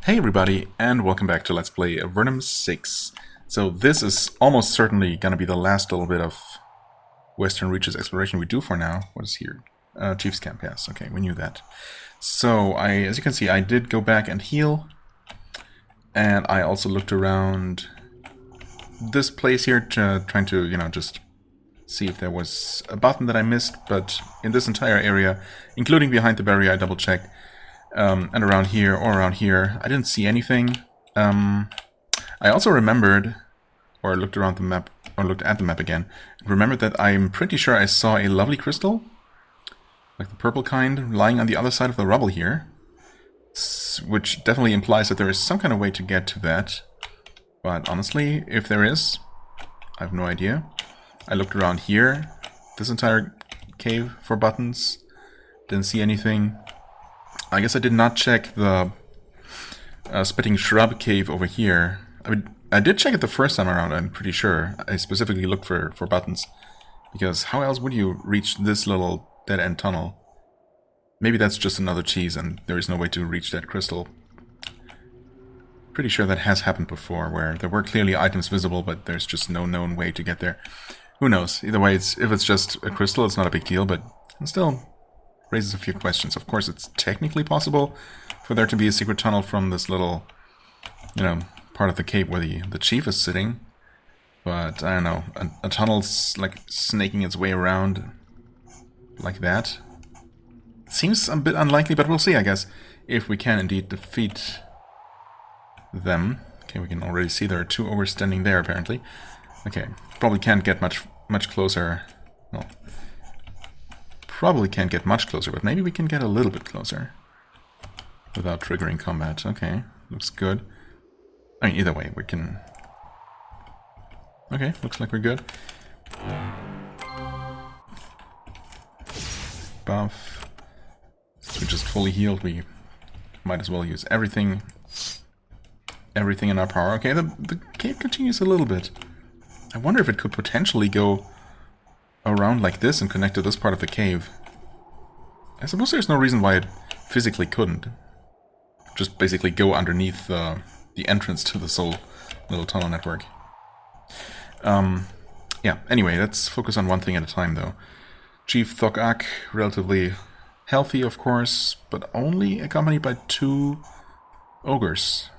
Hey everybody, and welcome back to Let's Play Avernum 6. So this is almost certainly gonna be the last little bit of Western Reaches exploration we do for now. What is here? Chief's Camp, yes. Okay, we knew that. So, as you can see, I did go back and heal. And I also looked around this place here, trying to, just see if there was a button that I missed. But in this entire area, including behind the barrier, I double-checked. And around here, or around here, I didn't see anything. I also remembered, or looked around the map, or looked at the map again, and remembered that I'm pretty sure I saw a lovely crystal, like the purple kind, lying on the other side of the rubble here, which definitely implies that there is some kind of way to get to that. But honestly, if there is, I have no idea. I looked around here, this entire cave, for buttons, didn't see anything. I guess I did not check the Spitting Shrub cave over here. I mean, I did check it the first time around, I'm pretty sure. I specifically looked for buttons. Because how else would you reach this little dead-end tunnel? Maybe that's just another cheese and there is no way to reach that crystal. Pretty sure that has happened before, where there were clearly items visible, but there's just no known way to get there. Who knows? Either way, if it's just a crystal, it's not a big deal, but still raises a few questions. Of course, it's technically possible for there to be a secret tunnel from this little, part of the cave where the chief is sitting. But, I don't know, a tunnel's like snaking its way around like that. Seems a bit unlikely, but we'll see, I guess, if we can indeed defeat them. Okay, we can already see there are two ogres standing there, apparently. Okay, probably can't get much closer. Well, probably can't get much closer, but maybe we can get a little bit closer without triggering combat. Okay, looks good. I mean, either way, we can... Okay, looks like we're good. Buff. Since we're just fully healed, we might as well use everything in our power. Okay, the cave continues a little bit. I wonder if it could potentially go around like this and connect to this part of the cave. I suppose there's no reason why it physically couldn't. Just basically go underneath the entrance to this whole little tunnel network. Yeah, anyway, let's focus on one thing at a time, though. Chief Thok-Ak, relatively healthy, of course, but only accompanied by two ogres.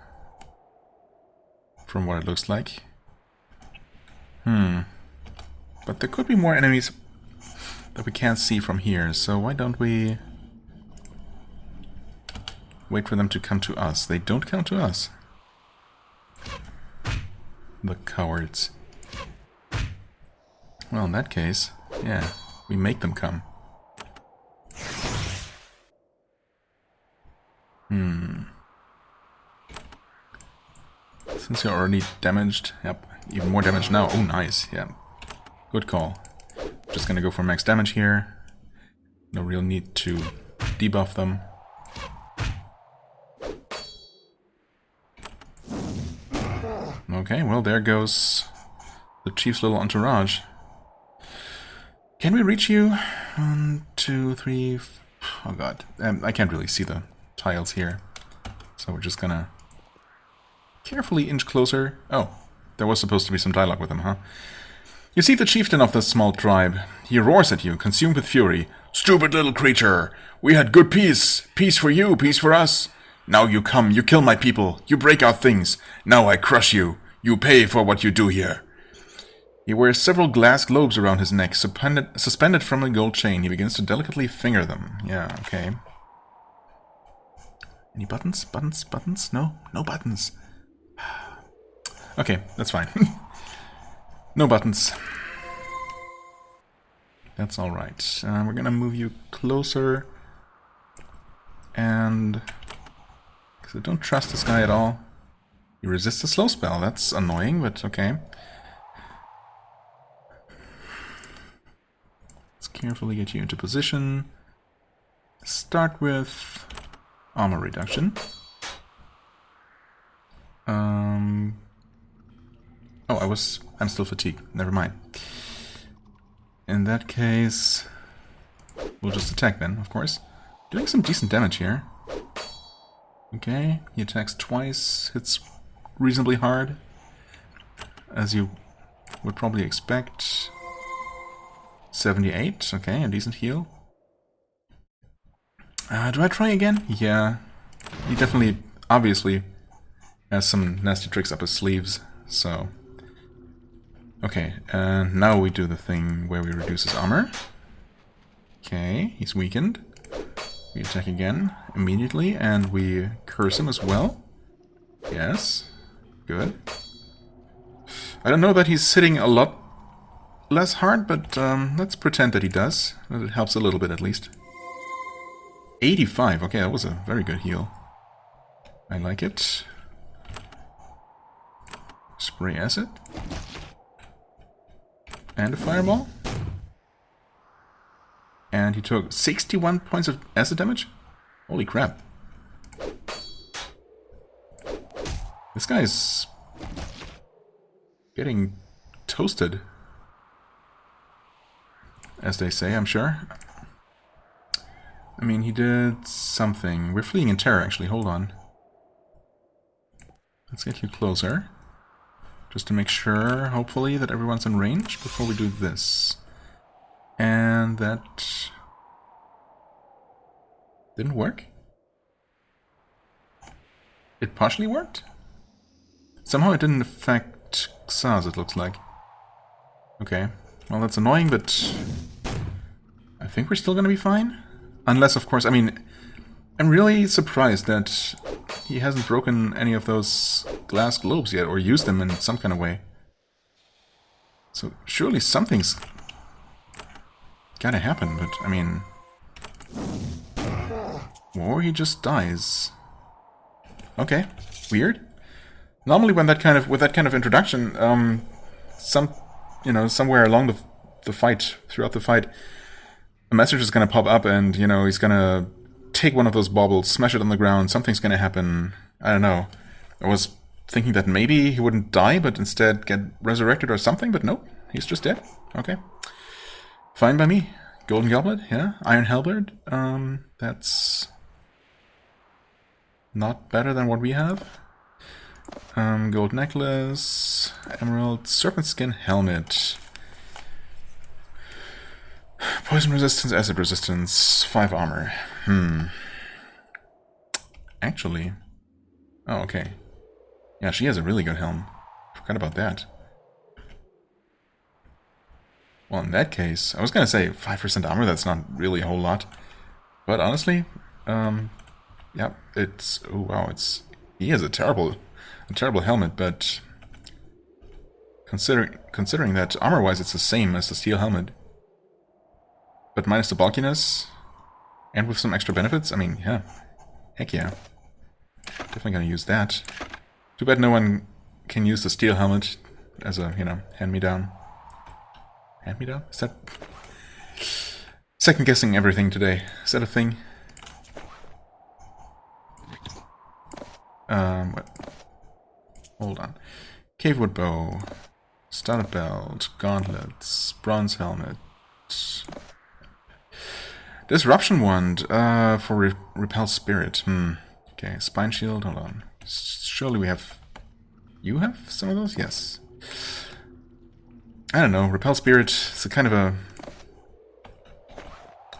From what it looks like. But there could be more enemies that we can't see from here, so why don't we wait for them to come to us? They don't come to us. The cowards. Well, in that case, yeah, we make them come. Since you're already damaged, yep, even more damage now. Oh, nice, yeah. Good call. Just gonna go for max damage here. No real need to debuff them. Okay, well, there goes the chief's little entourage. Can we reach you? 1, 2, 3... Oh god, I can't really see the tiles here. So we're just gonna carefully inch closer. Oh, there was supposed to be some dialogue with him, huh? You see the chieftain of this small tribe. He roars at you, consumed with fury. Stupid little creature! We had good peace! Peace for you, peace for us! Now you come, you kill my people, you break our things. Now I crush you. You pay for what you do here. He wears several glass globes around his neck, suspended from a gold chain. He begins to delicately finger them. Yeah, okay. Any buttons? Buttons? Buttons? No? No buttons. Okay, that's fine. No buttons. That's alright. We're gonna move you closer. And... because I don't trust this guy at all. He resists a slow spell. That's annoying, but okay. Let's carefully get you into position. Start with armor reduction. Oh, I'm still fatigued. Never mind. In that case, we'll just attack then, of course. Doing some decent damage here. Okay, he attacks twice, hits reasonably hard, as you would probably expect. 78, okay, a decent heal. Do I try again? Yeah, he definitely, obviously, has some nasty tricks up his sleeves, so... Okay, and now we do the thing where we reduce his armor. Okay, he's weakened. We attack again, immediately, and we curse him as well. Yes, good. I don't know that he's hitting a lot less hard, but let's pretend that he does. It helps a little bit at least. 85, okay, that was a very good heal. I like it. Spray acid. And a fireball. And he took 61 points of acid damage? Holy crap. This guy's getting toasted, as they say, I'm sure. I mean, he did something. We're fleeing in terror, actually. Hold on. Let's get you closer. Just to make sure, hopefully, that everyone's in range before we do this. And that... didn't work? It partially worked? Somehow it didn't affect Xaz, it looks like. Okay. Well, that's annoying, but... I think we're still gonna be fine. Unless, of course, I mean... I'm really surprised that he hasn't broken any of those glass globes yet, or used them in some kind of way. So, surely something's gotta happen, but, I mean... Or he just dies. Okay, weird. Normally when that kind of, with that kind of introduction, somewhere along the fight, throughout the fight, a message is gonna pop up and, you know, he's gonna take one of those baubles, smash it on the ground, something's gonna happen. I don't know. I was thinking that maybe he wouldn't die, but instead get resurrected or something, but nope, he's just dead. Okay. Fine by me. Golden Goblet, yeah. Iron Halberd, that's not better than what we have. Gold necklace, emerald, serpent skin helmet. Poison resistance, acid resistance, 5 armor. Actually... Oh, okay. Yeah, she has a really good helm. Forgot about that. Well, in that case, I was gonna say 5% armor, that's not really a whole lot. But honestly, yeah, it's... Oh, wow, it's... He has a terrible helmet, but... Considering that armor-wise it's the same as the steel helmet, but minus the bulkiness, and with some extra benefits, I mean, yeah. Heck yeah. Definitely gonna use that. Too bad no one can use the steel helmet as a, you know, hand-me-down. Hand-me-down? Is that... Second-guessing everything today. Is that a thing? What? Hold on. Cavewood bow. Starter belt. Gauntlets. Bronze helmet. Disruption wand for repel spirit. Okay, spine shield. Hold on. Surely we have... You have some of those? Yes. I don't know. Repel spirit is a kind of a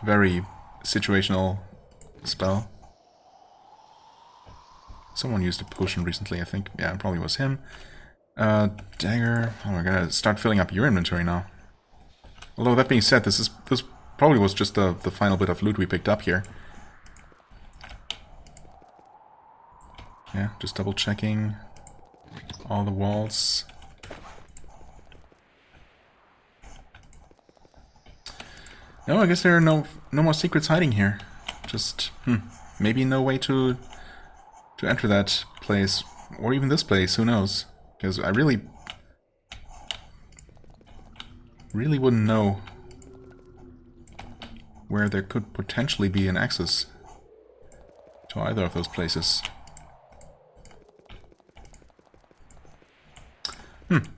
very situational spell. Someone used a potion recently, I think. Yeah, it probably was him. Dagger. Oh, we're gonna start filling up your inventory now. Although that being said, this probably was just the final bit of loot we picked up here. Yeah, just double checking all the walls. No, I guess there are no more secrets hiding here. Just maybe no way to enter that place, or even this place. Who knows? Because I really wouldn't know where there could potentially be an access to either of those places.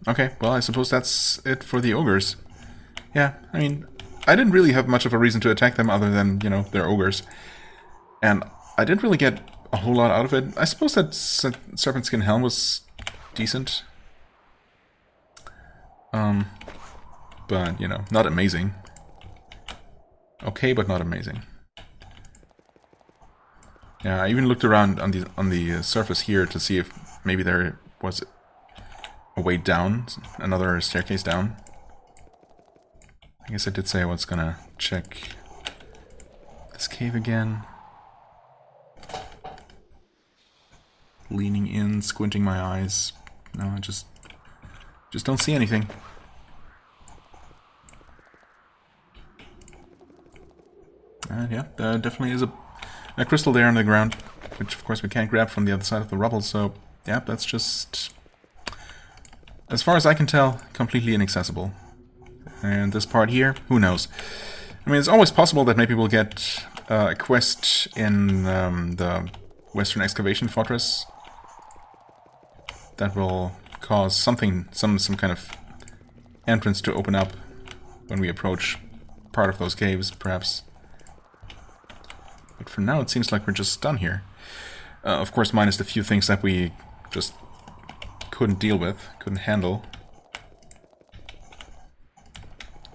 Okay, well, I suppose that's it for the ogres. Yeah, I mean, I didn't really have much of a reason to attack them other than, you know, they're ogres. And I didn't really get a whole lot out of it. I suppose that Serpent Skin Helm was decent. But, you know, not amazing. Okay, but not amazing. Yeah, I even looked around on the surface here to see if maybe there was a way down, another staircase down. I guess I did say I was gonna check this cave again. Leaning in, squinting my eyes. No, I just don't see anything. Yeah, there definitely is a crystal there on the ground, which of course we can't grab from the other side of the rubble, so yeah, that's just, as far as I can tell, completely inaccessible. And this part here, who knows? I mean, it's always possible that maybe we'll get a quest in the Western Excavation Fortress that will cause something, some kind of entrance to open up when we approach part of those caves, perhaps. But for now, it seems like we're just done here. Of course, minus the few things that we just couldn't deal with, couldn't handle.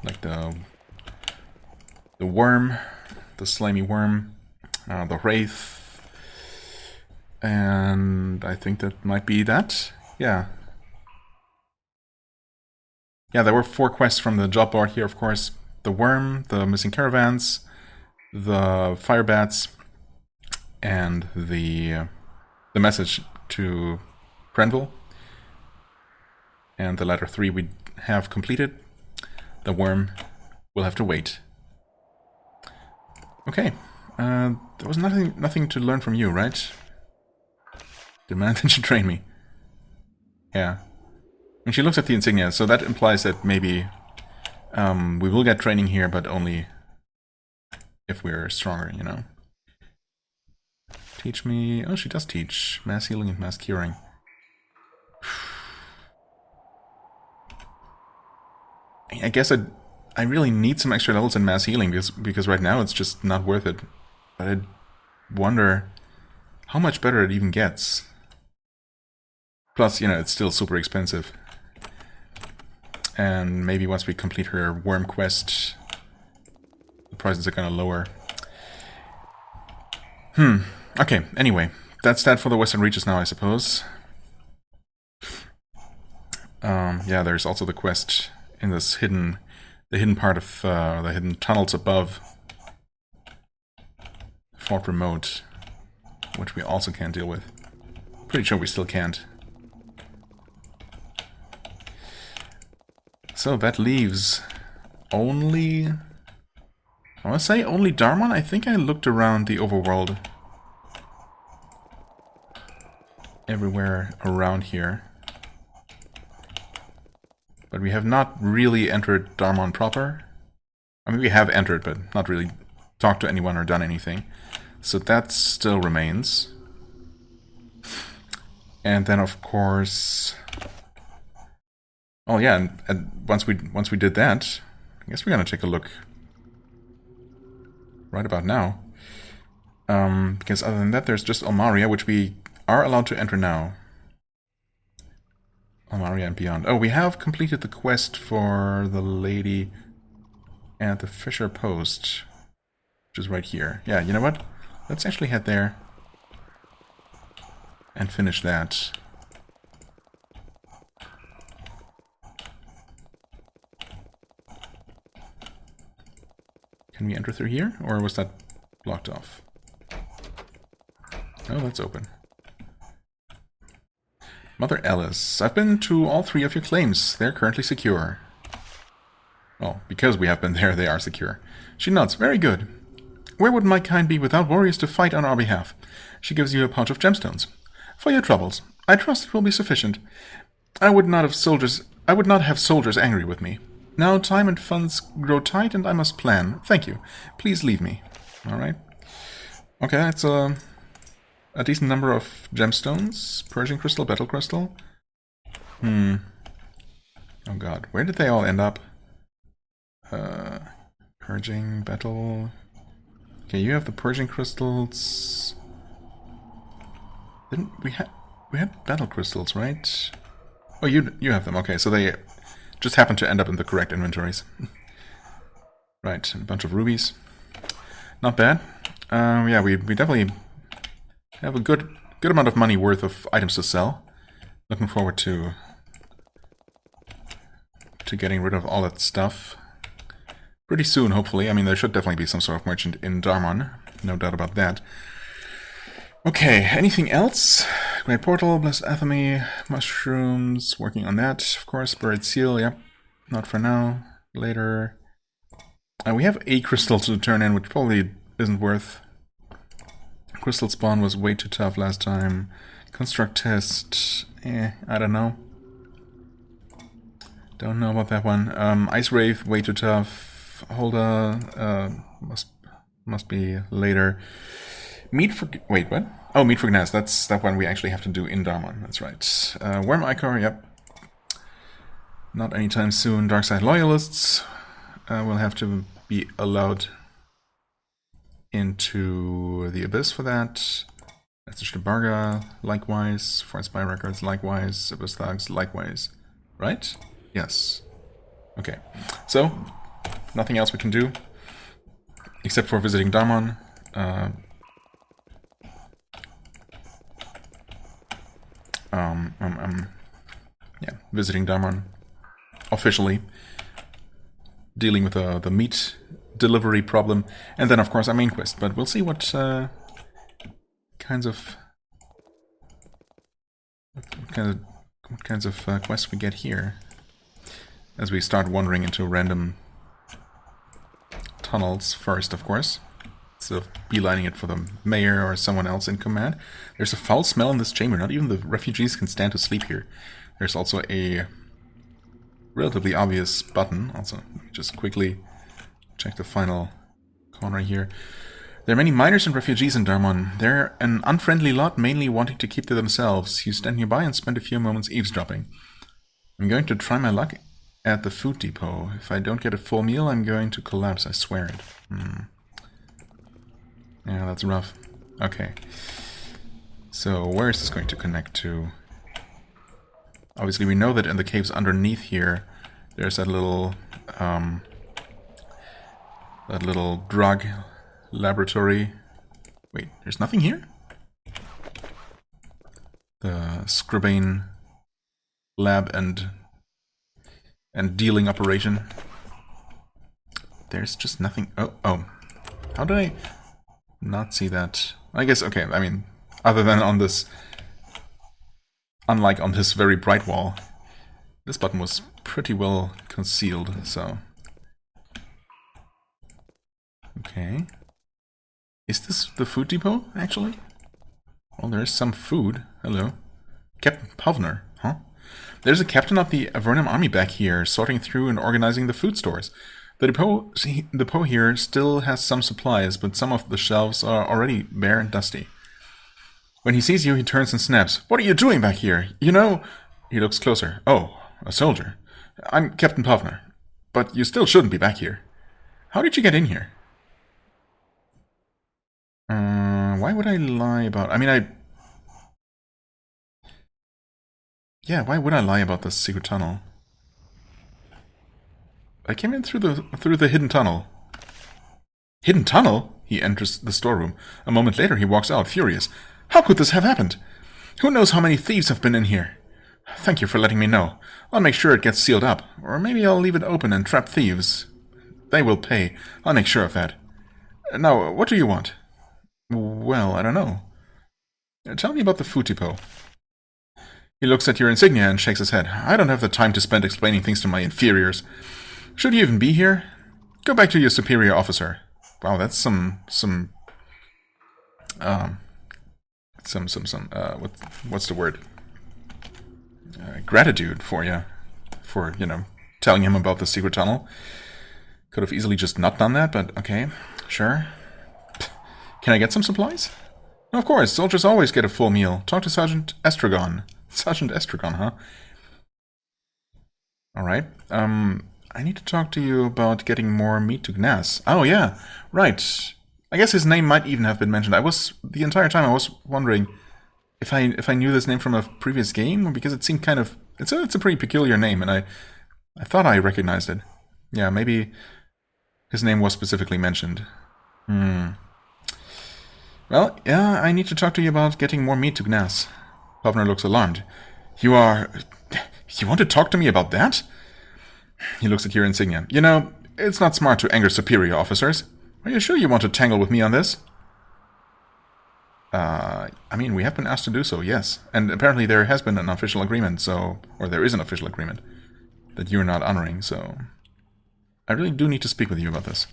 Like the worm, the slimy worm, the wraith, and I think that might be that. Yeah. Yeah, there were 4 quests from the job board here, of course. The worm, the missing caravans, the fire bats, and the message to Prenville. And the latter 3 we have completed. The worm will have to wait. Okay, there was nothing to learn from you, right? Demand that you train me. Yeah. And she looks at the insignia, so that implies that maybe we will get training here, but only if we're stronger, you know. Teach me... Oh, she does teach. Mass healing and mass curing. I guess I really need some extra levels in mass healing, because right now it's just not worth it. But I wonder how much better it even gets. Plus, you know, it's still super expensive. And maybe once we complete her worm quest, the prices are gonna lower. Okay, anyway. That's that for the Western Reaches now, I suppose. Yeah, there's also the quest in this the hidden part of the hidden tunnels above Fort Remote, which we also can't deal with. Pretty sure we still can't. So that leaves only... I want to say only Dharmon? I think I looked around the overworld. Everywhere around here. But we have not really entered Dharmon proper. I mean, we have entered, but not really talked to anyone or done anything. So that still remains. And then, of course... Oh yeah, and once we did that, I guess we're gonna take a look right about now. Because other than that, there's just Almaria, which we are allowed to enter now. Almaria and beyond. Oh, we have completed the quest for the lady at the Fisher Post, which is right here. Yeah, you know what? Let's actually head there and finish that. Can we enter through here, or was that blocked off? Oh, that's open. Mother Alice, I've been to all 3 of your claims. They're currently secure. Well, because we have been there, they are secure. She nods. Very good. Where would my kind be without warriors to fight on our behalf? She gives you a pouch of gemstones. For your troubles. I trust it will be sufficient. I would not have soldiers angry with me. Now time and funds grow tight and I must plan. Thank you. Please leave me. Alright. Okay, that's a decent number of gemstones. Persian crystal, battle crystal. Oh god, where did they all end up? Purging, battle... Okay, you have the Persian crystals. Didn't we had battle crystals, right? Oh, you have them. Okay, so they just happen to end up in the correct inventories. Right, a bunch of rubies. Not bad. Yeah, we definitely have a good amount of money worth of items to sell. Looking forward to getting rid of all that stuff pretty soon, hopefully. I mean, there should definitely be some sort of merchant in Dharmon, no doubt about that. Okay, anything else? Great Portal, Blessed Athame, Mushrooms, working on that, of course. Buried Seal, yep. Not for now. Later. We have a crystal to turn in, which probably isn't worth. Crystal spawn was way too tough last time. Construct test, I don't know. Don't know about that one. Ice Wraith, way too tough. Holder, must be later. Meat for... Wait, what? Oh, Meat for Gnaz. That's that one we actually have to do in Dharmon. That's right. Worm Ichor, yep. Not anytime soon. Darkside Loyalists will have to be allowed into the Abyss for that. That's the Shtabarga, likewise. Forest Spy Records, likewise. Abyss Thugs, likewise. Right? Yes. Okay. So, nothing else we can do except for visiting Dharmon. Yeah, visiting Dharmon officially, dealing with the meat delivery problem, and then of course our main quest. But we'll see what kinds of quests we get here as we start wandering into random tunnels first, of course. Instead of beelining it for the mayor or someone else in command. There's a foul smell in this chamber. Not even the refugees can stand to sleep here. There's also a relatively obvious button. Also, just quickly check the final corner here. There are many miners and refugees in Dharmon. They're an unfriendly lot, mainly wanting to keep to themselves. You stand nearby and spend a few moments eavesdropping. I'm going to try my luck at the food depot. If I don't get a full meal, I'm going to collapse, I swear it. Yeah, that's rough. Okay. So, where is this going to connect to? Obviously, we know that in the caves underneath here, there's that little drug laboratory. Wait, there's nothing here? The Scribane lab and dealing operation. There's just nothing. Oh. How did I not see that? I guess, okay, I mean, other than on this, unlike on this very bright wall, this button was pretty well concealed, so. Okay. Is this the food depot, actually? Well, there's some food. Hello. Captain Pavner, huh? There's a captain of the Avernum army back here, sorting through and organizing the food stores. The depot here still has some supplies, but some of the shelves are already bare and dusty. When he sees you, he turns and snaps. What are you doing back here? You know... He looks closer. Oh, a soldier. I'm Captain Pavner. But you still shouldn't be back here. How did you get in here? Why would I lie about... I mean, Yeah, why would I lie about this secret tunnel? I came in through the hidden tunnel. Hidden tunnel? He enters the storeroom. A moment later, he walks out, furious. How could this have happened? Who knows how many thieves have been in here? Thank you for letting me know. I'll make sure it gets sealed up. Or maybe I'll leave it open and trap thieves. They will pay. I'll make sure of that. Now, what do you want? Well, I don't know. Tell me about the food depot. He looks at your insignia and shakes his head. I don't have the time to spend explaining things to my inferiors. Should you even be here? Go back to your superior officer. Wow, that's what's the word? Gratitude for you. For, telling him about the secret tunnel. Could have easily just not done that, but okay, sure. Can I get some supplies? Of course, soldiers always get a full meal. Talk to Sergeant Estragon. Sergeant Estragon, huh? Alright, I need to talk to you about getting more meat to Gnaz. Oh, yeah, right. I guess his name might even have been mentioned. The entire time I was wondering, if I knew this name from a previous game, because it seemed kind of it's a pretty peculiar name, and I thought I recognized it. Yeah, maybe his name was specifically mentioned. Well, yeah, I need to talk to you about getting more meat to Gnas. Hovner looks alarmed. You want to talk to me about that? He looks at your insignia. You know, it's not smart to anger superior officers. Are you sure you want to tangle with me on this? I mean, we have been asked to do so, yes. And apparently there has been an official agreement, or there is an official agreement that you're not honoring, so I really do need to speak with you about this.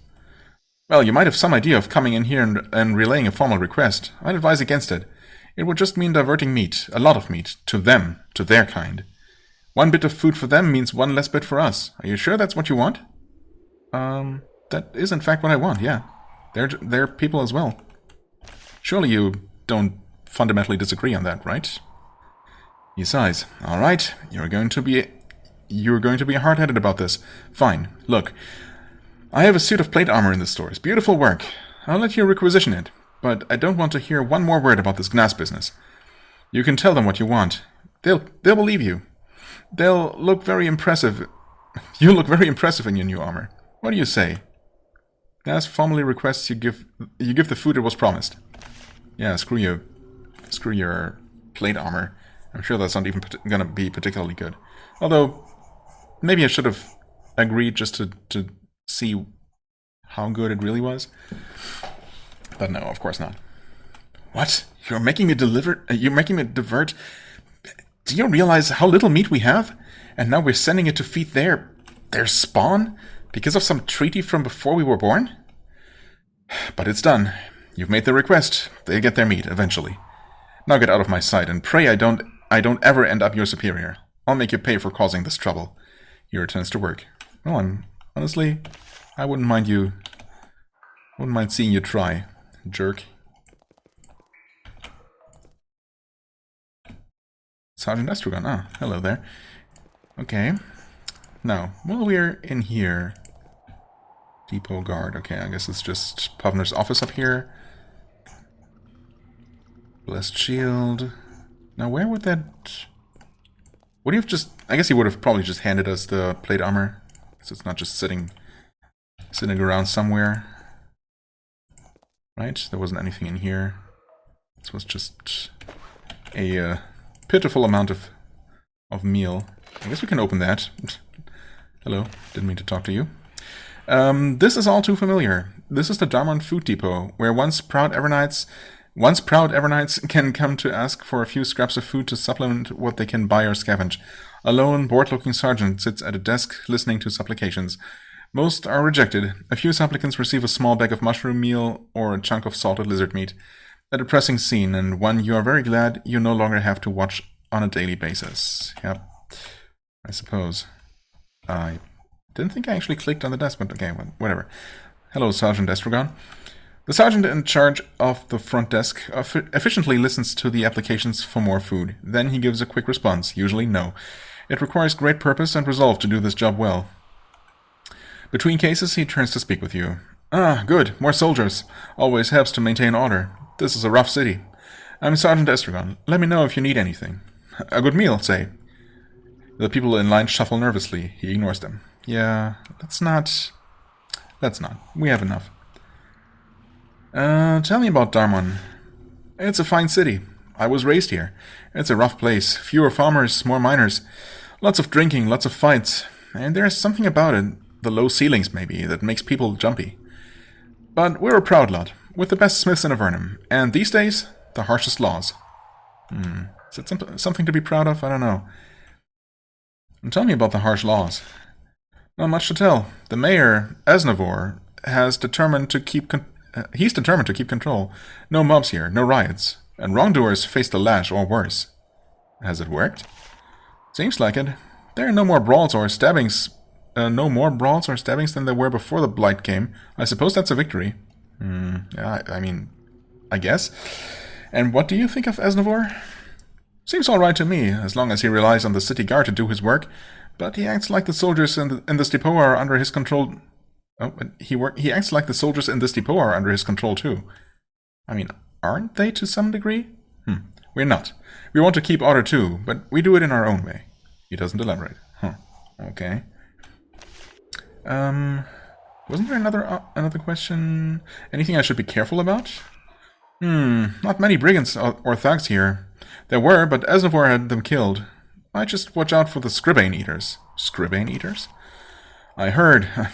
Well, you might have some idea of coming in here and relaying a formal request. I'd advise against it. It would just mean diverting meat, a lot of meat, to them, to their kind. One bit of food for them means one less bit for us. Are you sure that's what you want? That is in fact what I want, yeah. They're people as well. Surely you don't fundamentally disagree on that, right? He sighs. All right, you're going to be hard-headed about this. Fine. Look, I have a suit of plate armor in the stores. Beautiful work. I'll let you requisition it, but I don't want to hear one more word about this Gnas business. You can tell them what you want. They'll believe you. They'll look very impressive. You look very impressive in your new armor. What do you say? Gnas formally requests you give the food it was promised. Yeah, screw your plate armor. I'm sure that's not even gonna be particularly good. Although, maybe I should have agreed just to see how good it really was. But no, of course not. What? You're making me divert? Do you realize how little meat we have? And now we're sending it to feed their spawn? Because of some treaty from before we were born? But it's done. You've made the request. They get their meat, eventually. Now get out of my sight, and pray I don't ever end up your superior. I'll make you pay for causing this trouble. He returns to work. Well, honestly, I wouldn't mind seeing you try, jerk. Sergeant Estrogon. Ah, hello there. Okay. Now, while we're in here... Depot guard. Okay, I guess it's just Pavner's office up here. Blessed shield. Now, where would that... Would he have just... I guess he would have probably just handed us the plate armor. So it's not just sitting around somewhere. Right? There wasn't anything in here. This was just a pitiful amount of meal. I guess we can open that. Hello. Didn't mean to talk to you. This is all too familiar. This is the Dharmon food depot, where once proud Avernites can come to ask for a few scraps of food to supplement what they can buy or scavenge. A lone, bored-looking sergeant sits at a desk listening to supplications. Most are rejected. A few supplicants receive a small bag of mushroom meal or a chunk of salted lizard meat. A depressing scene, and one you are very glad you no longer have to watch on a daily basis. Yep, I suppose. I didn't think I actually clicked on the desk, but okay, whatever. Hello, Sergeant Estrogon. The sergeant in charge of the front desk efficiently listens to the applications for more food. Then he gives a quick response, usually no. It requires great purpose and resolve to do this job well. Between cases, he turns to speak with you. Ah, good, more soldiers. Always helps to maintain order. This is a rough city. I'm Sergeant Estrogon. Let me know if you need anything. A good meal, say. The people in line shuffle nervously. He ignores them. Yeah, that's not. We have enough. Tell me about Dharmon. It's a fine city. I was raised here. It's a rough place. Fewer farmers, more miners. Lots of drinking, lots of fights. And there's something about it, the low ceilings maybe, that makes people jumpy. But we're a proud lot, with the best smiths in Avernum. And these days, the harshest laws. Is it something to be proud of? I don't know. And tell me about the harsh laws. Not much to tell. The mayor, Asnavor, he's determined to keep control. No mobs here, no riots. And wrongdoers face the lash or worse. Has it worked? Seems like it. There are no more brawls or stabbings. Than there were before the blight came. I suppose that's a victory. Yeah, I mean, I guess. And what do you think of Asnavor? Seems all right to me, as long as he relies on the city guard to do his work. But he acts like the soldiers in this depot are under his control. Oh, he acts like the soldiers in this depot are under his control too. I mean, aren't they to some degree? We're not. We want to keep order too, but we do it in our own way. He doesn't elaborate. Huh. Okay. Wasn't there another question? Anything I should be careful about? Not many brigands or thugs here. There were, but Esnavor had them killed. I just watch out for the Scribane Eaters. Scribane Eaters? I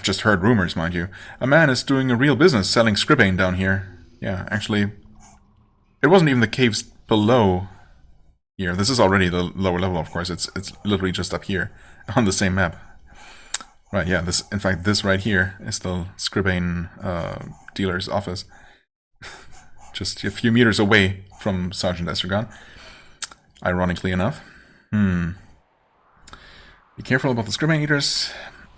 just heard rumors, mind you. A man is doing a real business selling Scribane down here. Yeah, actually, it wasn't even the caves below here. This is already the lower level, of course. It's literally just up here on the same map. Right, yeah, in fact, this right here is the Scribane dealer's office. Just a few meters away from Sergeant Estragon. Ironically enough. Be careful about the Scribane Eaters.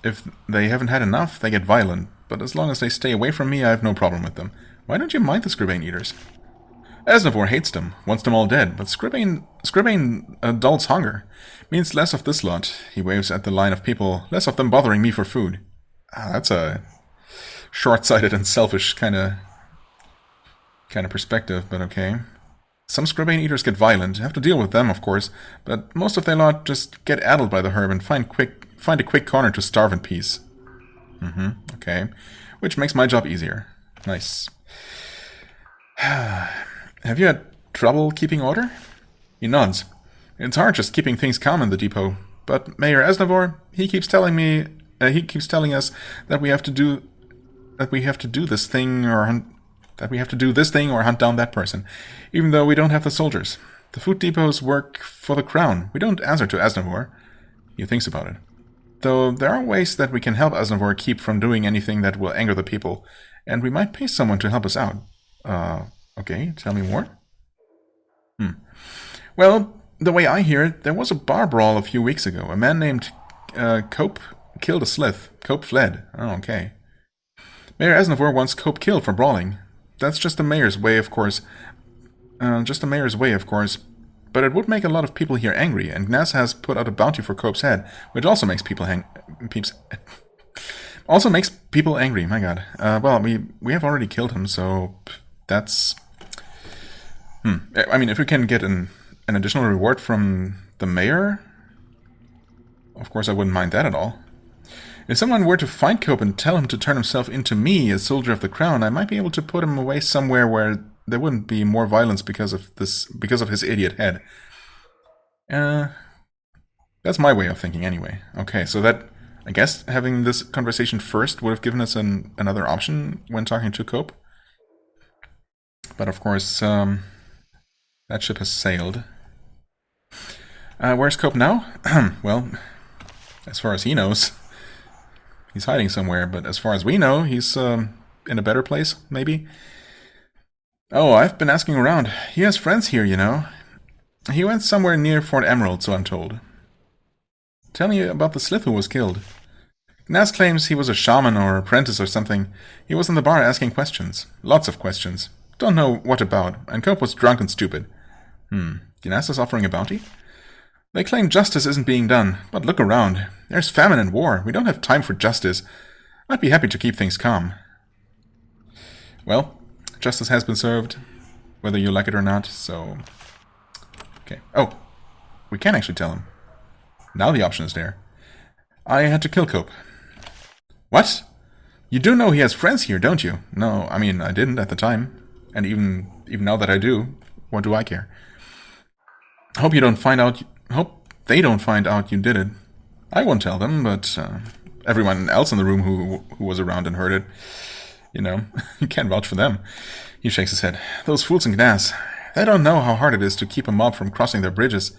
If they haven't had enough, they get violent. But as long as they stay away from me, I have no problem with them. Why don't you mind the Scribane Eaters? Esnavor hates them, wants them all dead, but Scribane dulls hunger. Means less of this lot. He waves at the line of people, less of them bothering me for food. That's a short-sighted and selfish kind of perspective, but okay. Some Scribane Eaters get violent, have to deal with them, of course, but most of their lot just get addled by the herb and find a quick corner to starve in peace. Okay. Which makes my job easier. Nice. Have you had trouble keeping order? He nods. It's hard just keeping things calm in the depot, but Mayor Esnavor, he keeps telling us that we have to do this thing or hunt down that person, even though we don't have the soldiers. The food depots work for the crown. We don't answer to Esnavor. He thinks about it. Though there are ways that we can help Esnavor keep from doing anything that will anger the people, and we might pay someone to help us out. Okay, tell me more. Well, the way I hear it, there was a bar brawl a few weeks ago. A man named Cope killed a slith. Cope fled. Oh, okay. Mayor Esnavor wants Cope killed for brawling. That's just the mayor's way, of course. But it would make a lot of people here angry, and Gnas has put out a bounty for Cope's head, which also makes people angry. My God. Well, we have already killed him, so that's. I mean, if we can get an additional reward from the mayor, of course, I wouldn't mind that at all. If someone were to find Cope and tell him to turn himself into me, a soldier of the crown, I might be able to put him away somewhere where there wouldn't be more violence because of his idiot head. That's my way of thinking anyway. Okay, so that, I guess, having this conversation first would have given us another option when talking to Cope. But of course, that ship has sailed. Where's Cope now? Well, as far as he knows, he's hiding somewhere, but as far as we know, he's in a better place, maybe? Oh, I've been asking around. He has friends here, you know. He went somewhere near Fort Emerald, so I'm told. Tell me about the slith who was killed. Gnas claims he was a shaman or apprentice or something. He was in the bar asking questions. Lots of questions. Don't know what about, and Cope was drunk and stupid. Gnas is offering a bounty? They claim justice isn't being done, but look around. There's famine and war. We don't have time for justice. I'd be happy to keep things calm. Well, justice has been served, whether you like it or not, so... Okay. Oh, we can actually tell him. Now the option is there. I had to kill Cope. What? You do know he has friends here, don't you? No, I mean, I didn't at the time. And even now that I do, what do I care? Hope they don't find out you did it. I won't tell them, but everyone else in the room who was around and heard it, you know, you can't vouch for them. He shakes his head. Those fools in Gnas, they don't know how hard it is to keep a mob from crossing their bridges.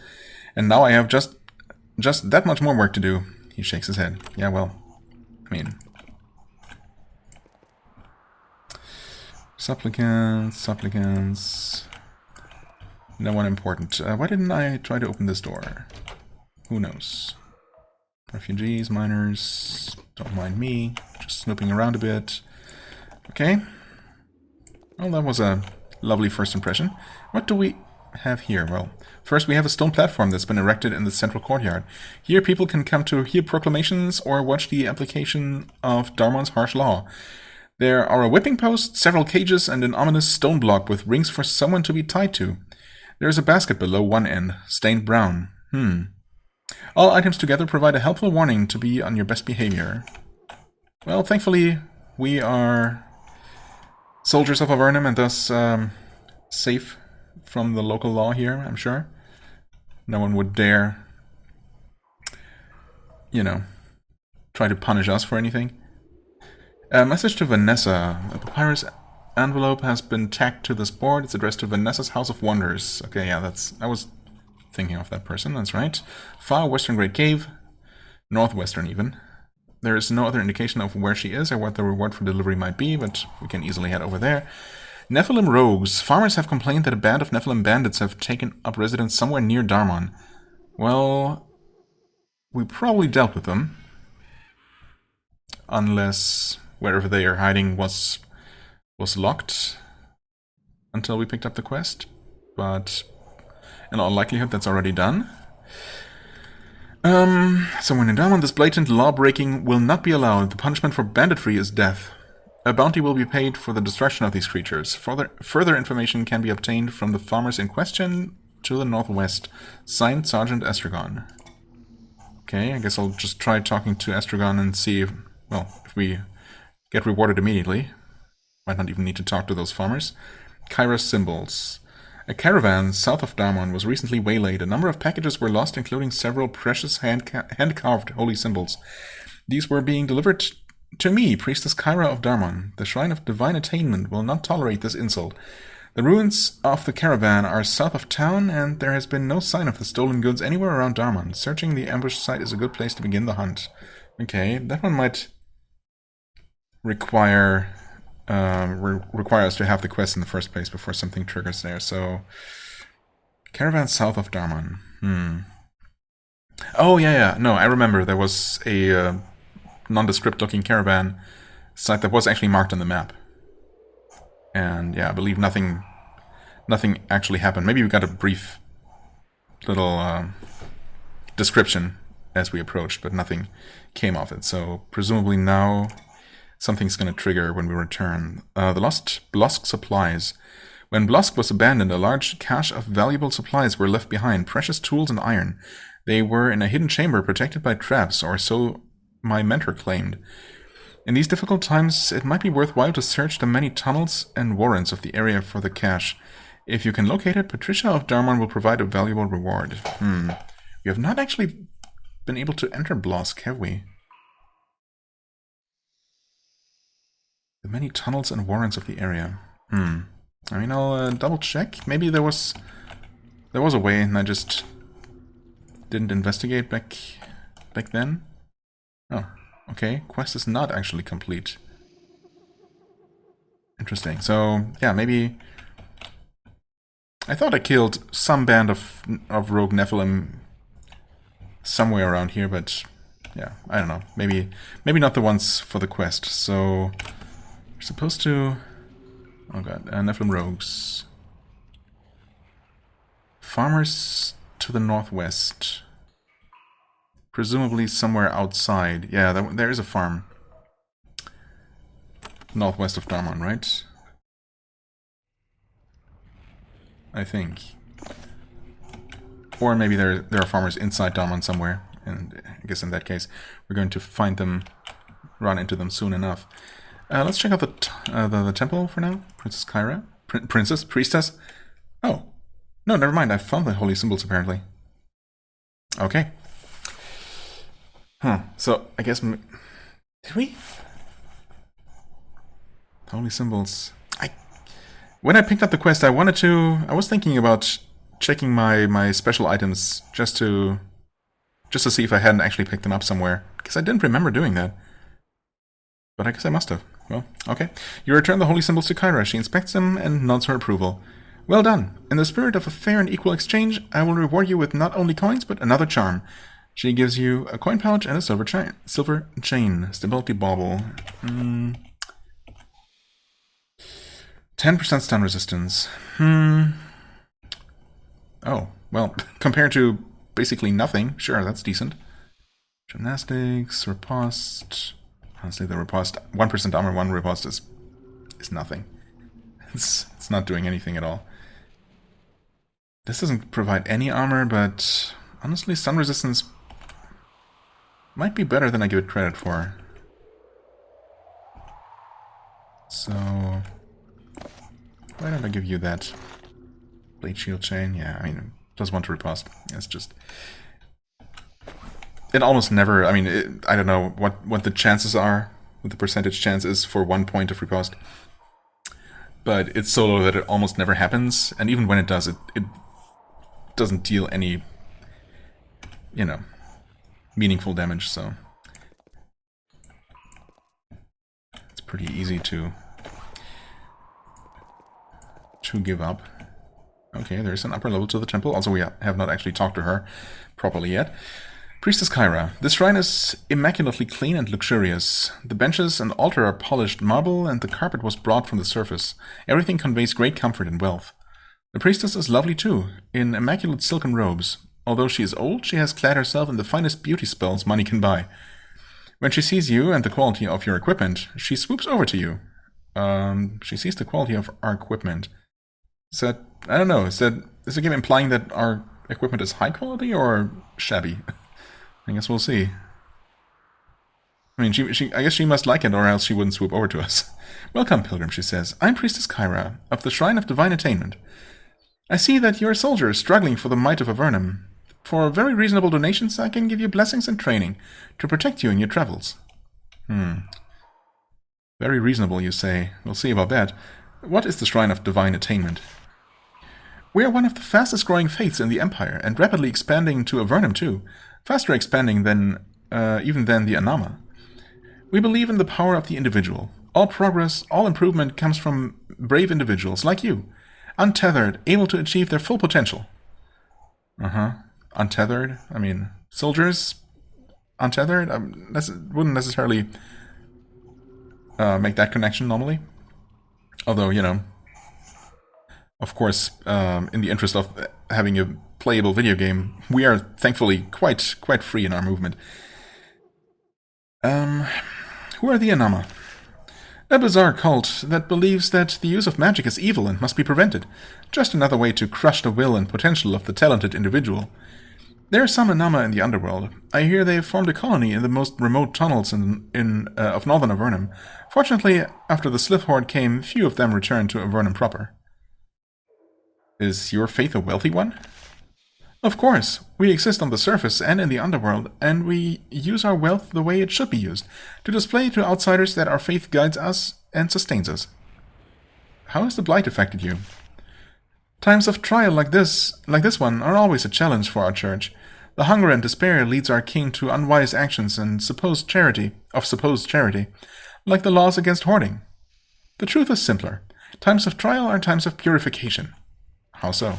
And now I have just that much more work to do. He shakes his head. Yeah, well, I mean... Supplicants... No one important. Why didn't I try to open this door? Who knows? Refugees, miners, don't mind me. Just snooping around a bit. Okay. Well, that was a lovely first impression. What do we have here? Well, first we have a stone platform that's been erected in the central courtyard. Here people can come to hear proclamations or watch the application of Dharmon's harsh law. There are a whipping post, several cages, and an ominous stone block with rings for someone to be tied to. There's a basket below one end, stained brown. All items together provide a helpful warning to be on your best behavior. Well, thankfully, we are soldiers of Avernum and thus safe from the local law here, I'm sure. No one would dare, you know, try to punish us for anything. A message to Vanessa. A papyrus envelope has been tacked to this board. It's addressed to Vanessa's House of Wonders. Okay, yeah, I was thinking of that person, that's right. Far Western Great Cave. Northwestern, even. There is no other indication of where she is or what the reward for delivery might be, but we can easily head over there. Nephilim rogues. Farmers have complained that a band of Nephilim bandits have taken up residence somewhere near Dharmon. Well, we probably dealt with them. Unless wherever they are hiding was locked until we picked up the quest. But in all likelihood, that's already done. Somewhere in Dharmon, this blatant law-breaking will not be allowed. The punishment for banditry is death. A bounty will be paid for the destruction of these creatures. Further information can be obtained from the farmers in question to the northwest. Signed, Sergeant Estragon. Okay, I guess I'll just try talking to Estragon and see if, well, if we get rewarded immediately. Might not even need to talk to those farmers. Kyra's symbols. A caravan south of Dharmon was recently waylaid. A number of packages were lost, including several precious hand-carved holy symbols. These were being delivered to me, Priestess Kyra of Dharmon. The Shrine of Divine Attainment will not tolerate this insult. The ruins of the caravan are south of town, and there has been no sign of the stolen goods anywhere around Dharmon. Searching the ambush site is a good place to begin the hunt. Okay, that one might require us to have the quest in the first place before something triggers there. So, caravan south of Dharmon. Oh, yeah. No, I remember there was a nondescript-looking caravan site that was actually marked on the map. And yeah, I believe nothing actually happened. Maybe we got a brief little description as we approached, but nothing came of it. So presumably now something's going to trigger when we return. The lost Blosk supplies. When Blosk was abandoned, a large cache of valuable supplies were left behind, precious tools and iron. They were in a hidden chamber protected by traps, or so my mentor claimed. In these difficult times, it might be worthwhile to search the many tunnels and warrens of the area for the cache. If you can locate it, Patricia of Dharmon will provide a valuable reward. We have not actually been able to enter Blosk, have we? The many tunnels and warrens of the area. I mean, I'll double check. Maybe there was a way and I just didn't investigate back then. Oh, okay. Quest is not actually complete. Interesting. So, yeah, maybe I thought I killed some band of rogue Nephilim somewhere around here, but yeah, I don't know. Maybe not the ones for the quest. So we're supposed to... Oh god, Nephilim rogues. Farmers to the northwest. Presumably somewhere outside. Yeah, there is a farm. Northwest of Dharmon, right? I think. Or maybe there are farmers inside Dharmon somewhere. And I guess in that case, we're going to find them, run into them soon enough. Let's check out the temple for now. Princess Kyra? Priestess? Oh. No, never mind. I found the holy symbols, apparently. Okay. Huh. So, I guess... Did we? Holy symbols. When I picked up the quest, I was thinking about checking my special items just to see if I hadn't actually picked them up somewhere. Because I didn't remember doing that. But I guess I must have. Well, okay. You return the holy symbols to Kyra. She inspects them and nods her approval. Well done. In the spirit of a fair and equal exchange, I will reward you with not only coins, but another charm. She gives you a coin pouch and a silver chain. Stability bauble. 10% stun resistance. Oh, well, compared to basically nothing, sure, that's decent. Gymnastics, riposte. Honestly, the riposte, 1% armor, 1 riposte is nothing. It's not doing anything at all. This doesn't provide any armor, but honestly, sun resistance might be better than I give it credit for. So, why don't I give you that blade shield chain? Yeah, I mean, +1 to riposte. It's just... It almost never... I mean, I don't know what the chances are, what the percentage chance is for 1 point of riposte. But it's so low that it almost never happens, and even when it does, it doesn't deal any, you know, meaningful damage, so... It's pretty easy to give up. Okay, there's an upper level to the temple. Also, we have not actually talked to her properly yet. Priestess Kyra. This shrine is immaculately clean and luxurious. The benches and altar are polished marble, and the carpet was brought from the surface. Everything conveys great comfort and wealth. The priestess is lovely too, in immaculate silken robes. Although she is old, she has clad herself in the finest beauty spells money can buy. When she sees you and the quality of your equipment, she swoops over to you. She sees the quality of our equipment. Is that... I don't know, is the game implying that our equipment is high quality or shabby? I guess we'll see. I mean, I guess she must like it, or else she wouldn't swoop over to us. Welcome, pilgrim, she says. I'm Priestess Kyra, of the Shrine of Divine Attainment. I see that you're a soldier struggling for the might of Avernum. For very reasonable donations, I can give you blessings and training to protect you in your travels. Very reasonable, you say. We'll see about that. What is the Shrine of Divine Attainment? We are one of the fastest growing faiths in the Empire, and rapidly expanding to Avernum too. Faster expanding than even than the Anama. We believe in the power of the individual. All progress, all improvement comes from brave individuals like you. Untethered, able to achieve their full potential. Untethered? I mean, soldiers? Untethered? Wouldn't necessarily make that connection normally. Although, you know, of course, in the interest of having a playable video game, we are thankfully quite free in our movement. Who are the Anama? A bizarre cult that believes that the use of magic is evil and must be prevented. Just another way to crush the will and potential of the talented individual. There are some Anama in the underworld. I hear they have formed a colony in the most remote tunnels of northern Avernum. Fortunately, after the Slith Horde came, few of them returned to Avernum proper. Is your faith a wealthy one? Of course. We exist on the surface and in the underworld, and we use our wealth the way it should be used, to display to outsiders that our faith guides us and sustains us. How has the Blight affected you? Times of trial like this one are always a challenge for our church. The hunger and despair leads our king to unwise actions and supposed charity, like the laws against hoarding. The truth is simpler. Times of trial are times of purification. How so?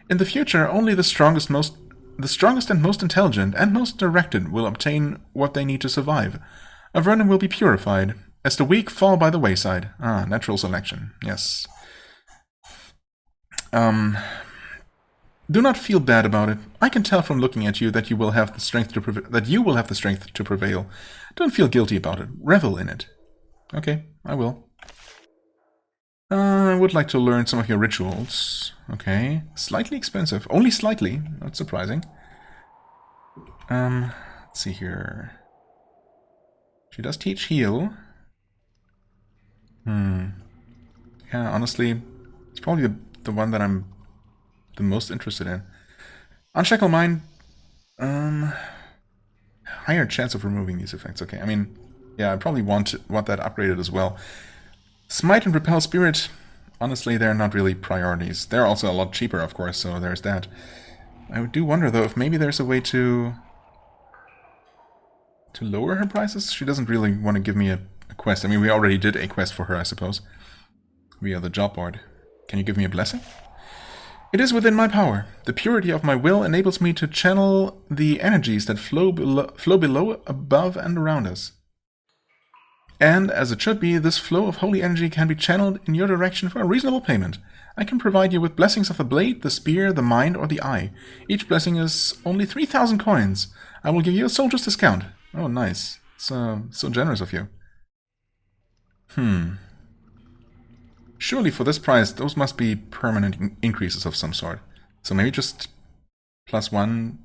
In the future, only the strongest and most intelligent and most directed will obtain what they need to survive. Avernum will be purified, as the weak fall by the wayside. Natural selection. Yes. Do not feel bad about it. I can tell from looking at you that you will have the strength to prevail. Don't feel guilty about it. Revel in it. Okay, I will. I would like to learn some of your rituals. Okay. Slightly expensive. Only slightly. Not surprising. Let's see here. She does teach heal. Yeah, honestly, it's probably the one that I'm the most interested in. Unshackle Mind. Higher chance of removing these effects. Okay, I mean, yeah, I probably want that upgraded as well. Smite and Repel Spirit, honestly, they're not really priorities. They're also a lot cheaper, of course, so there's that. I do wonder, though, if maybe there's a way to lower her prices? She doesn't really want to give me a quest. I mean, we already did a quest for her, I suppose, via the job board. Can you give me a blessing? It is within my power. The purity of my will enables me to channel the energies that flow below, above, and around us. And, as it should be, this flow of holy energy can be channeled in your direction for a reasonable payment. I can provide you with blessings of the blade, the spear, the mind, or the eye. Each blessing is only 3,000 coins. I will give you a soldier's discount. Oh, nice. So generous of you. Surely for this price, those must be permanent increases of some sort. So maybe just +1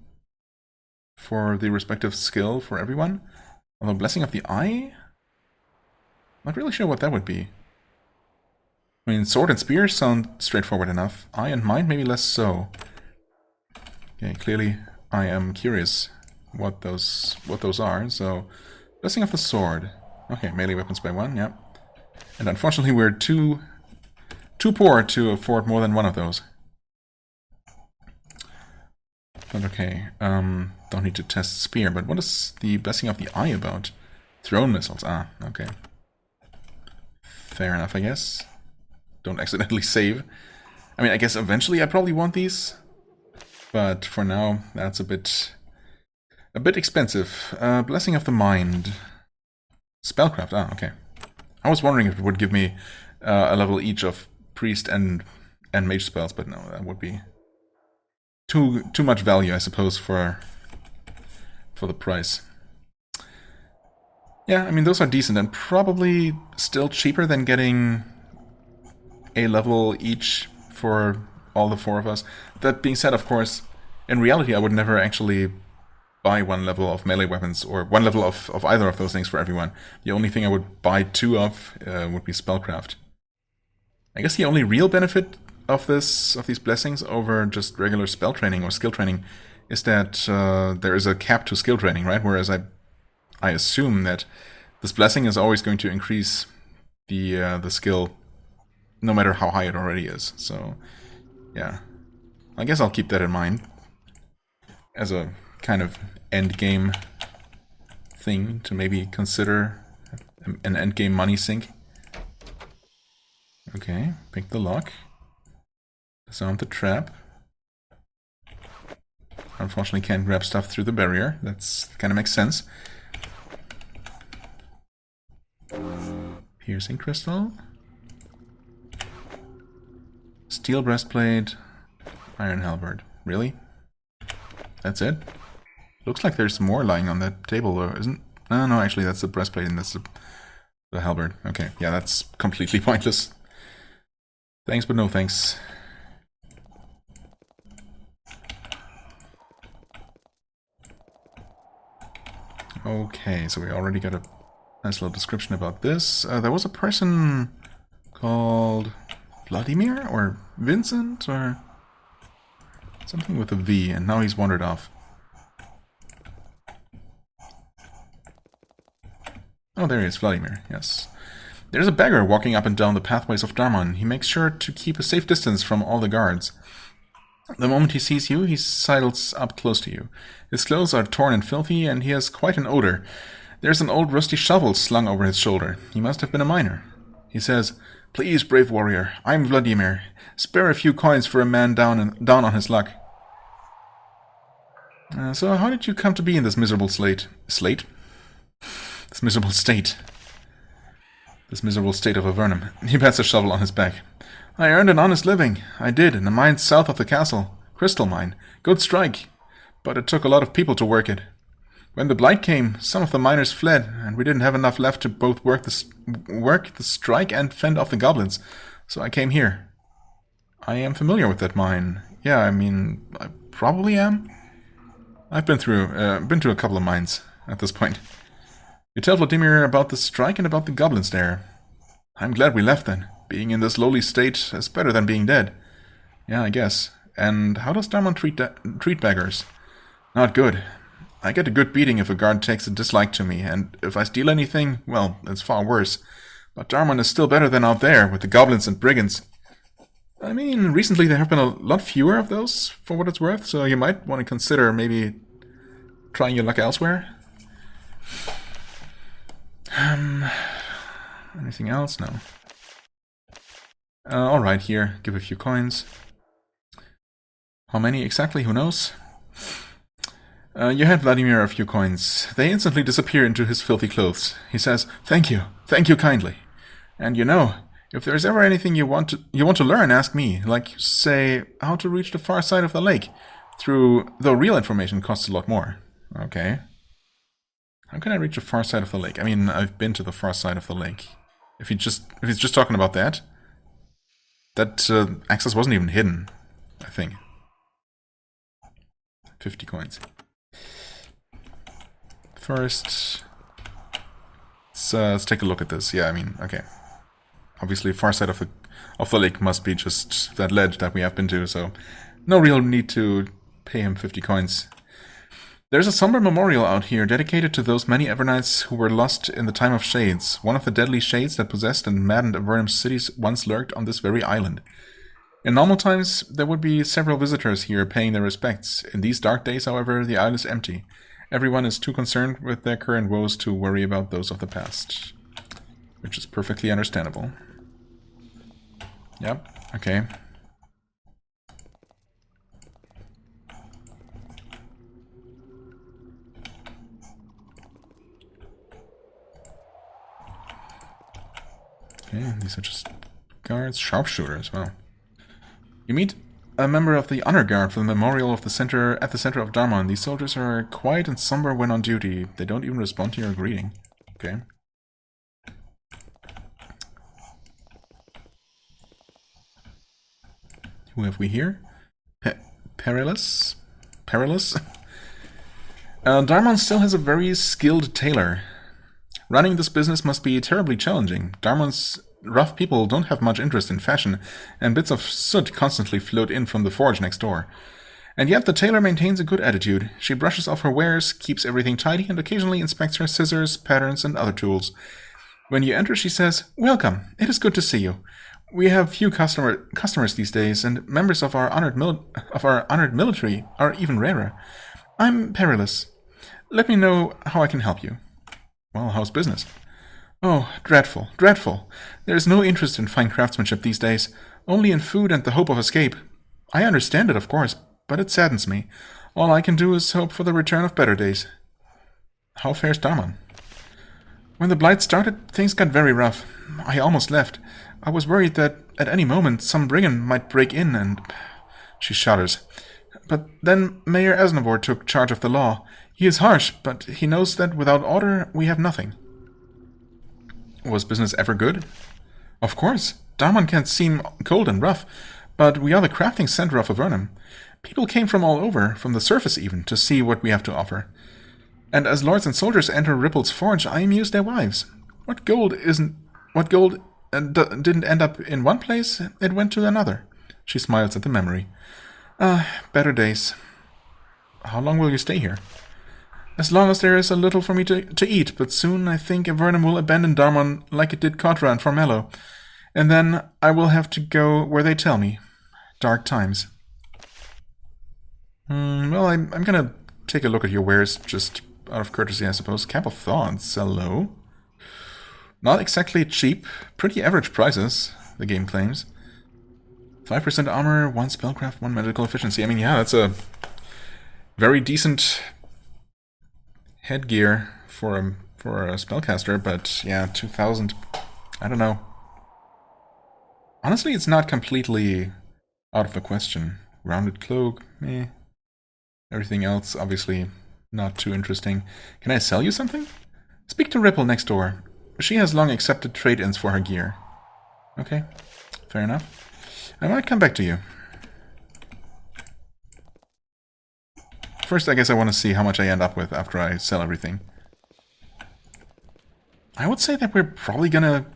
for the respective skill for everyone. Although Blessing of the Eye? Not really sure what that would be. I mean, Sword and Spear sound straightforward enough. Eye and Mind maybe less so. Okay, clearly I am curious what those are. So, Blessing of the Sword. Okay, melee weapons by 1, yep. And unfortunately we're too poor to afford more than one of those. But okay, don't need to test Spear, but what is the Blessing of the Eye about? Thrown missiles, ah, okay. Fair enough, I guess. Don't accidentally save. I mean, I guess eventually I probably want these, but for now, that's a bit expensive. Blessing of the Mind. Spellcraft, ah, okay. I was wondering if it would give me a level each of Priest and Mage spells, but no, that would be too much value, I suppose, for the price. Yeah, I mean, those are decent and probably still cheaper than getting a level each for all the 4 of us. That being said, of course, in reality, I would never actually buy 1 level of melee weapons or 1 level of either of those things for everyone. The only thing I would buy 2 of would be spellcraft. I guess the only real benefit of these blessings over just regular spell training or skill training is that there is a cap to skill training, right? Whereas I assume that this blessing is always going to increase the skill, no matter how high it already is. So, yeah, I guess I'll keep that in mind as a kind of end game thing to maybe consider an end game money sink. Okay, pick the lock. Disarm the trap. Unfortunately, can't grab stuff through the barrier. That's kind of makes sense. Piercing crystal. Steel breastplate. Iron halberd. Really? That's it? Looks like there's more lying on that table, though, isn't? No, actually, that's the breastplate and that's the halberd. Okay, yeah, that's completely pointless. Thanks, but no thanks. Okay, so we already got a nice little description about this. There was a person called Vladimir or Vincent or something with a V, and now he's wandered off. Oh, there he is, Vladimir, yes. There's a beggar walking up and down the pathways of Dharmon. He makes sure to keep a safe distance from all the guards. The moment he sees you, he sidles up close to you. His clothes are torn and filthy, and he has quite an odor. There's an old rusty shovel slung over his shoulder. He must have been a miner. He says, "Please, brave warrior, I'm Vladimir. Spare a few coins for a man down on his luck." So how did you come to be in this miserable state? This miserable state. This miserable state of Avernum. He pats a shovel on his back. "I earned an honest living. I did, in the mine south of the castle. Crystal mine. Good strike. But it took a lot of people to work it. When the blight came, some of the miners fled, and we didn't have enough left to both work the strike and fend off the goblins. So I came here. I am familiar with that mine. Yeah, I mean, I probably am. I've been to a couple of mines at this point. You tell Vladimir about the strike and about the goblins there. I'm glad we left then. Being in this lowly state is better than being dead. Yeah, I guess. And how does Dharmon treat beggars? Not good. I get a good beating if a guard takes a dislike to me, and if I steal anything, well, it's far worse. But Dharmon is still better than out there, with the goblins and brigands. I mean, recently there have been a lot fewer of those, for what it's worth, so you might want to consider maybe trying your luck elsewhere. Anything else? No. Alright, here, give a few coins. How many exactly? Who knows? You hand Vladimir a few coins. They instantly disappear into his filthy clothes. He says, thank you kindly. And you know, if there's ever anything you want to learn, ask me. Like, say, how to reach the far side of the lake. Though real information costs a lot more. Okay. How can I reach the far side of the lake? I mean, I've been to the far side of the lake. If he's just talking about that access wasn't even hidden, I think. 50 coins. First, let's take a look at this. Yeah, I mean, okay. Obviously, far side of the lake must be just that ledge that we have been to, so no real need to pay him 50 coins. There's a somber memorial out here dedicated to those many Evernites who were lost in the time of Shades. One of the deadly shades that possessed and maddened Avernum cities once lurked on this very island. In normal times, there would be several visitors here paying their respects. In these dark days, however, the isle is empty. Everyone is too concerned with their current woes to worry about those of the past. Which is perfectly understandable. Yep, okay. Okay, these are just guards, sharpshooters, wow. You meet a member of the honor guard for the memorial of the center at the center of Dharmon. These soldiers are quiet and somber when on duty. They don't even respond to your greeting. Okay. Who have we here? Perilous? Perilous? Dharmon still has a very skilled tailor. Running this business must be terribly challenging. Dharmon's rough people don't have much interest in fashion, and bits of soot constantly float in from the forge next door. And yet the tailor maintains a good attitude. She brushes off her wares, keeps everything tidy, and occasionally inspects her scissors, patterns, and other tools. When you enter, she says, "Welcome. It is good to see you. We have few customers these days, and members of our honored military are even rarer. I'm Perilous. Let me know how I can help you." Well, how's business? Oh, dreadful, dreadful. There is no interest in fine craftsmanship these days, only in food and the hope of escape. I understand it, of course, but it saddens me. All I can do is hope for the return of better days. How fares Dharmon? When the blight started, things got very rough. I almost left. I was worried that at any moment some brigand might break in and... She shudders. But then Mayor Asnavor took charge of the law. He is harsh, but he knows that without order we have nothing. Was business ever good? Of course. Dharmon can seem cold and rough, but we are the crafting center of Avernum. People came from all over, from the surface even, to see what we have to offer. And as lords and soldiers enter Ripple's forge, I amuse their wives. What gold didn't end up in one place, it went to another. She smiles at the memory. Better days. How long will you stay here? As long as there is a little for me to eat, but soon I think Avernum will abandon Dharmon like it did Kotra and Formello. And then I will have to go where they tell me. Dark times. Well, I'm gonna take a look at your wares, just out of courtesy, I suppose. Cap of Thoughts, hello. Not exactly cheap, pretty average prices, the game claims. 5% armor, 1 spellcraft, 1 medical efficiency. I mean, yeah, that's a very decent headgear for a spellcaster, but yeah, 2,000. I don't know. Honestly, it's not completely out of the question. Rounded cloak, meh. Everything else, obviously, not too interesting. Can I sell you something? Speak to Ripple next door. She has long accepted trade-ins for her gear. Okay, fair enough. I might come back to you. First, I guess I want to see how much I end up with after I sell everything. I would say that we're probably gonna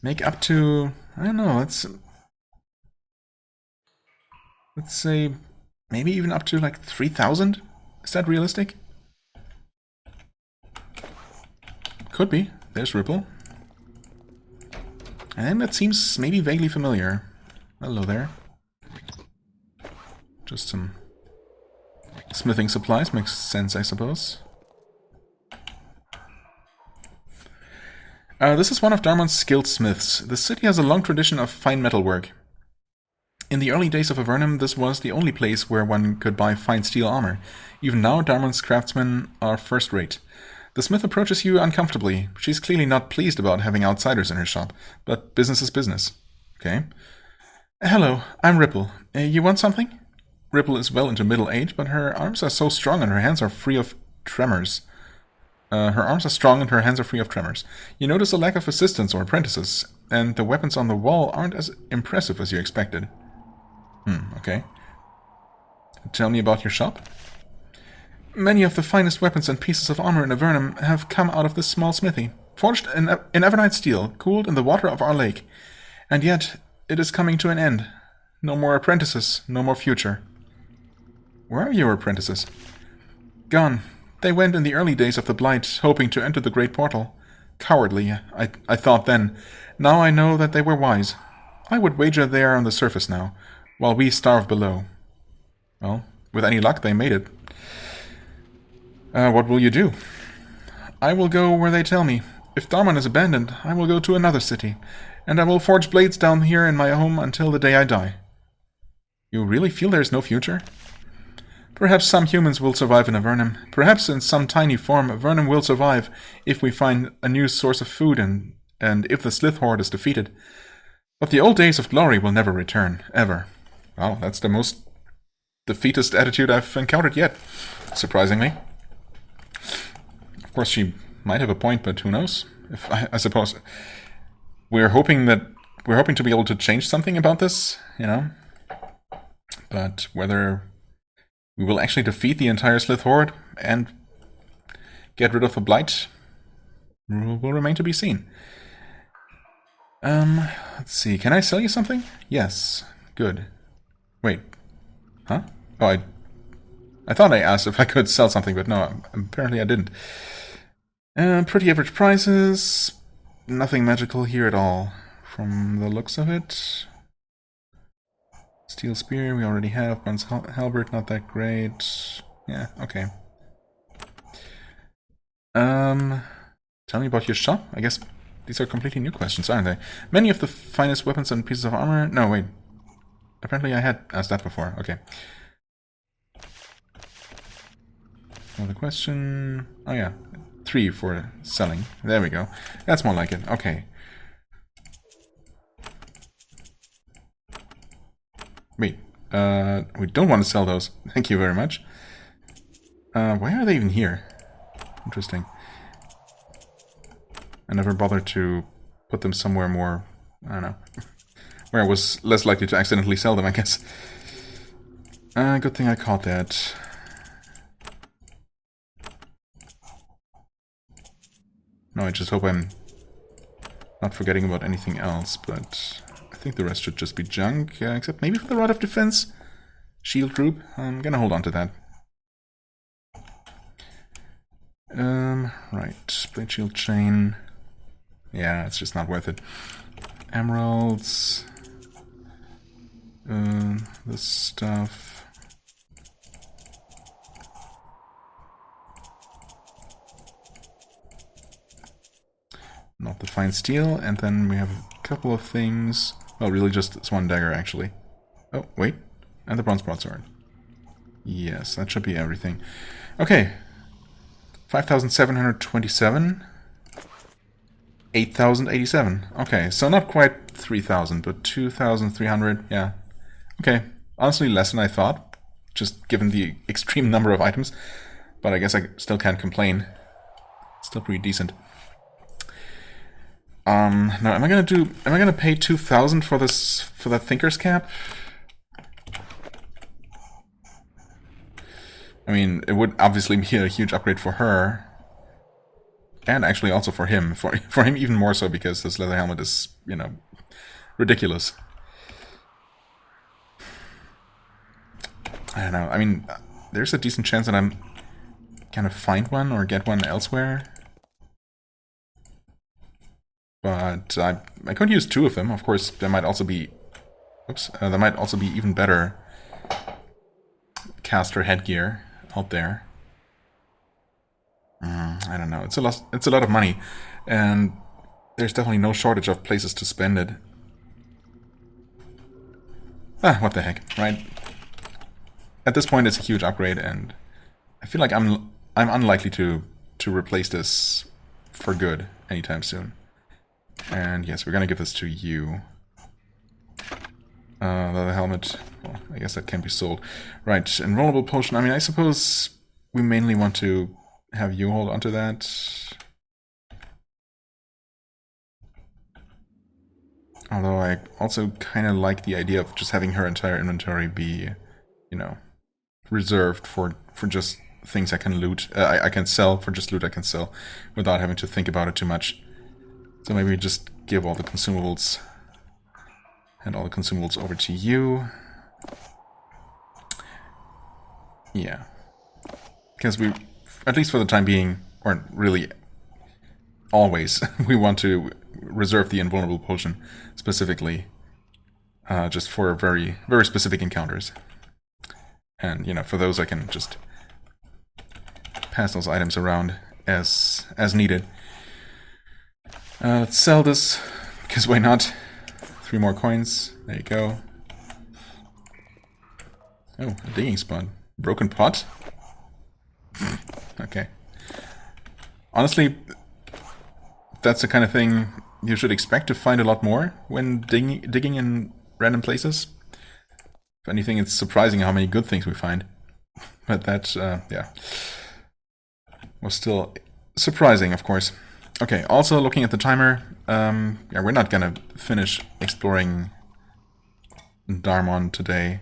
make up to... I don't know, let's say maybe even up to like 3,000? Is that realistic? Could be. There's Ripple. And that seems maybe vaguely familiar. Hello there. Just some smithing supplies. Makes sense, I suppose. This is one of Dharmon's skilled smiths. The city has a long tradition of fine metalwork. In the early days of Avernum, this was the only place where one could buy fine steel armor. Even now, Dharmon's craftsmen are first-rate. The smith approaches you uncomfortably. She's clearly not pleased about having outsiders in her shop, but business is business. Okay. Hello, I'm Ripple. You want something? Ripple is well into middle age, but her arms are so strong and her hands are free of tremors. You notice a lack of assistants or apprentices, and the weapons on the wall aren't as impressive as you expected. Okay. Tell me about your shop. Many of the finest weapons and pieces of armor in Avernum have come out of this small smithy, forged in Evernite steel, cooled in the water of our lake. And yet, it is coming to an end. No more apprentices, no more future. Where are your apprentices? Gone. They went in the early days of the Blight, hoping to enter the Great Portal. Cowardly, I thought then. Now I know that they were wise. I would wager they are on the surface now, while we starve below. Well, with any luck, they made it. What will you do? I will go where they tell me. If Dharmon is abandoned, I will go to another city, and I will forge blades down here in my home until the day I die. You really feel there is no future? Perhaps some humans will survive in Avernum. Perhaps in some tiny form Avernum will survive if we find a new source of food and if the Slith Horde is defeated. But the old days of glory will never return, ever. Well, that's the most defeatist attitude I've encountered yet, surprisingly. Of course, she might have a point, but who knows? I suppose we're hoping to be able to change something about this, you know. But whether we will actually defeat the entire Slith Horde and get rid of the Blight will remain to be seen. Let's see. Can I sell you something? Yes. Good. Wait. Huh? Oh, I thought I asked if I could sell something, but no, apparently I didn't. Pretty average prices. Nothing magical here at all, from the looks of it. Steel spear, we already have. Bronze halberd, not that great. Yeah, okay. Tell me about your shop. I guess these are completely new questions, aren't they? Many of the finest weapons and pieces of armor. No, wait. Apparently I had asked that before. Okay. Another question. Oh yeah, 3 for selling. There we go. That's more like it. Okay. Wait. We don't want to sell those. Thank you very much. Why are they even here? Interesting. I never bothered to put them somewhere more, I don't know, where I was less likely to accidentally sell them, I guess. Good thing I caught that. No, I just hope I'm not forgetting about anything else, but I think the rest should just be junk, except maybe for the Rod of Defense. Shield group, I'm gonna hold on to that. Right, blade shield chain. Yeah, it's just not worth it. Emeralds. This stuff. Not the fine steel, and then we have a couple of things. Well, really just this one dagger, actually. Oh, wait. And the bronze broadsword. Yes, that should be everything. Okay. 5,727. 8,087. Okay, so not quite 3,000, but 2,300. Yeah. Okay. Honestly, less than I thought, just given the extreme number of items. But I guess I still can't complain. Still pretty decent. Now, am I gonna pay 2,000 for that Thinker's Cap? I mean, it would obviously be a huge upgrade for her. And actually also for him. For him even more so, because this leather helmet is, you know, ridiculous. I don't know. I mean, there's a decent chance that I'm gonna find one or get one elsewhere. But I could use 2 of them. Of course, there might also be... Oops. There might also be even better caster headgear out there. I don't know. It's a lot of money, and there's definitely no shortage of places to spend it. Ah, what the heck, right? At this point, it's a huge upgrade, and I feel like I'm unlikely to replace this for good anytime soon. And yes, we're gonna give this to you. The helmet. Well, I guess that can be sold. Right, enrollable potion. I mean, I suppose we mainly want to have you hold onto that. Although I also kind of like the idea of just having her entire inventory be, you know, reserved for just things I can loot. I can sell for just loot I can sell without having to think about it too much. So maybe just give all the consumables and all the consumables over to you. Yeah. Because we, at least for the time being, or really always, we want to reserve the invulnerable potion specifically just for very, very specific encounters. And, you know, for those I can just pass those items around as needed. Let's sell this, because why not? 3 more coins. There you go. Oh, a digging spot. Broken pot? Okay. Honestly, that's the kind of thing you should expect to find a lot more when digging in random places. If anything, it's surprising how many good things we find. But that, yeah, was still surprising, of course. Okay, also looking at the timer, yeah, we're not gonna finish exploring Dharmon today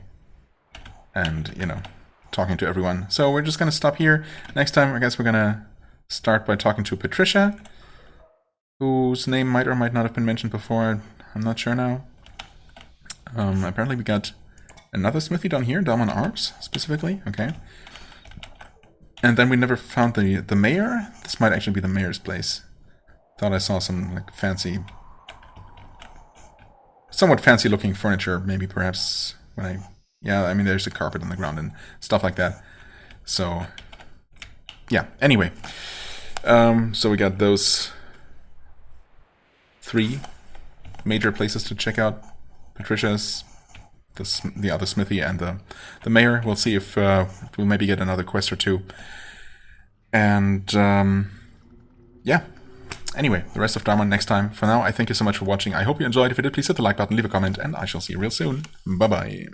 and, you know, talking to everyone. So we're just gonna stop here. Next time, I guess we're gonna start by talking to Patricia, whose name might or might not have been mentioned before. I'm not sure now. Apparently we got another smithy down here, Dharmon Arms, specifically. Okay. And then we never found the mayor. This might actually be the mayor's place. Thought I saw some like fancy, somewhat fancy looking furniture, maybe perhaps when I, yeah, I mean there's a carpet on the ground and stuff like that. So, yeah, anyway. So we got those 3 major places to check out. Patricia's, the other smithy, and the mayor. We'll see if we'll maybe get another quest or 2. And, yeah. Anyway, the rest of Dharmon next time. For now, I thank you so much for watching. I hope you enjoyed. If you did, please hit the like button, leave a comment, and I shall see you real soon. Bye-bye.